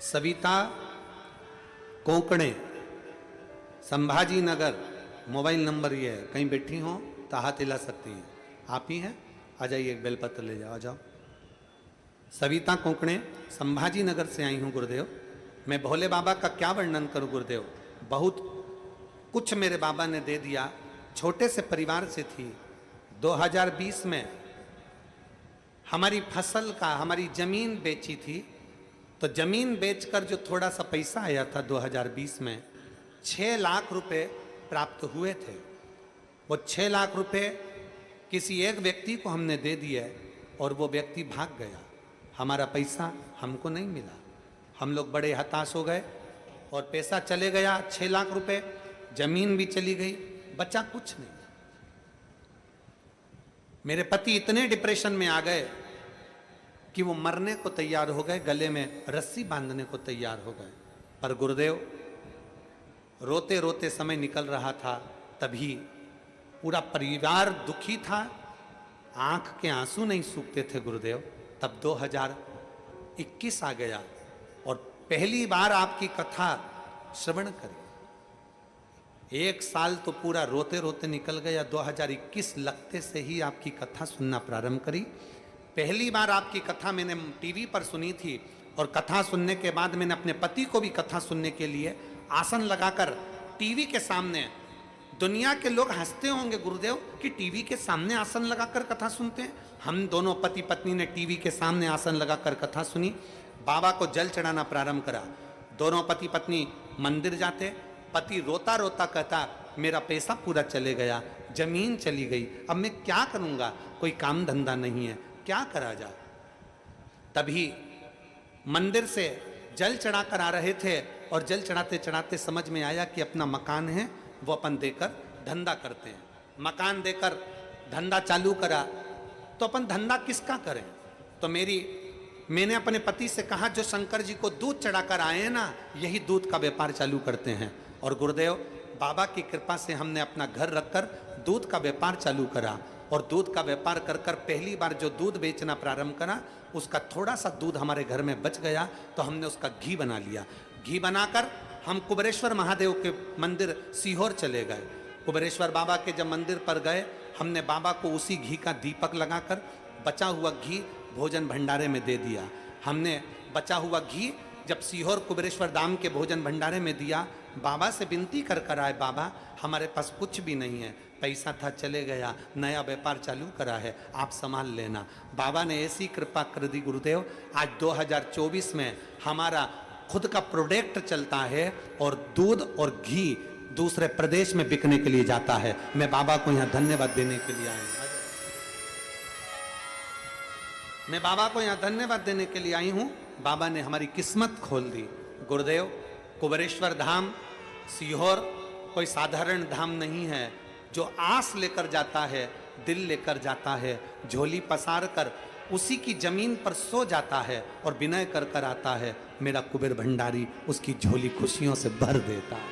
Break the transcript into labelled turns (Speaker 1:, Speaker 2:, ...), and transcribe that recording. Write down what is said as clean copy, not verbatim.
Speaker 1: Savita कोंकणे, Sambhaji Nagar, mobile number ये है। कहीं बैठी हो तो हाथ हिला सकती हैं। आप ही हैं? आ जाइए, एक बेलपत्र ले जाओ, आ जाओ। सविता कोंकणे, संभाजी नगर से आई हूँ गुरुदेव। मैं भोले बाबा का क्या वर्णन करूँ गुरुदेव, बहुत कुछ मेरे बाबा ने दे दिया। छोटे से परिवार से थी। 2020 में हमारी फसल का, हमारी जमीन बेची थी, तो जमीन बेचकर जो थोड़ा सा पैसा आया था 2020 में, 6 लाख रुपए प्राप्त हुए थे। वो 6 लाख रुपए किसी एक व्यक्ति को हमने दे दिए और वो व्यक्ति भाग गया। हमारा पैसा हमको नहीं मिला। हम लोग बड़े हताश हो गए और पैसा चले गया, 6 लाख रुपए, जमीन भी चली गई, बचा कुछ नहीं। मेरे पति इतने डिप्रेशन में आ गए कि वो मरने को तैयार हो गए, गले में रस्सी बांधने को तैयार हो गए। पर गुरुदेव, रोते रोते समय निकल रहा था, तभी पूरा परिवार दुखी था, आंख के आंसू नहीं सूखते थे गुरुदेव। तब 2021 आ गया और पहली बार आपकी कथा श्रवण करी। 1 साल तो पूरा रोते रोते निकल गया। 2021 लगते से ही आपकी कथा सुनना प्रारंभ करी। पहली बार आपकी कथा मैंने टीवी पर सुनी थी और कथा सुनने के बाद मैंने अपने पति को भी कथा सुनने के लिए आसन लगाकर टीवी के सामने, दुनिया के लोग हंसते होंगे गुरुदेव कि टीवी के सामने आसन लगाकर कथा सुनते हैं। हम दोनों पति पत्नी ने टीवी के सामने आसन लगाकर कथा सुनी। बाबा को जल चढ़ाना प्रारंभ करा। दोनों पति पत्नी मंदिर जाते। पति रोता रोता कहता, मेरा पैसा पूरा चले गया, जमीन चली गई, अब मैं क्या करूंगा, कोई काम धंधा नहीं है, क्या करा जाए। तभी मंदिर से जल चढ़ाकर आ रहे थे और जल चढ़ाते चढ़ाते समझ में आया कि अपना मकान है वो अपन देकर धंधा करते हैं। मकान देकर धंधा चालू करा, तो अपन धंधा किसका करें। तो मैंने अपने पति से कहा, जो शंकर जी को दूध चढ़ाकर आए हैं ना, यही दूध का व्यापार चालू करते हैं। और गुरुदेव, बाबा की कृपा से हमने अपना घर रखकर दूध का व्यापार चालू करा और दूध का व्यापार कर कर पहली बार जो दूध बेचना प्रारंभ करा, उसका थोड़ा सा दूध हमारे घर में बच गया तो हमने उसका घी बना लिया। घी बनाकर हम कुबेरेश्वर महादेव के मंदिर सीहोर चले गए। कुबेरेश्वर बाबा के जब मंदिर पर गए, हमने बाबा को उसी घी का दीपक लगाकर बचा हुआ घी भोजन भंडारे में दे दिया। हमने बचा हुआ घी जब सीहोर कुबेरेश्वर धाम के भोजन भंडारे में दिया, बाबा से विनती कर कर आए, बाबा हमारे पास कुछ भी नहीं है, पैसा था चले गया, नया व्यापार चालू करा है, आप संभाल लेना। बाबा ने ऐसी कृपा कर दी गुरुदेव, आज 2024 में हमारा खुद का प्रोडक्ट चलता है और दूध और घी दूसरे प्रदेश में बिकने के लिए जाता है। मैं बाबा को यहाँ धन्यवाद देने के लिए आया हूँ। मैं बाबा को यहाँ धन्यवाद देने के लिए आई हूँ। बाबा ने हमारी किस्मत खोल दी। गुरुदेव, कुबेरेश्वर धाम सीहोर कोई साधारण धाम नहीं है। जो आस लेकर जाता है, दिल लेकर जाता है, झोली पसार कर उसी की जमीन पर सो जाता है और विनय कर कर आता है, मेरा कुबेर भंडारी उसकी झोली खुशियों से भर देता है।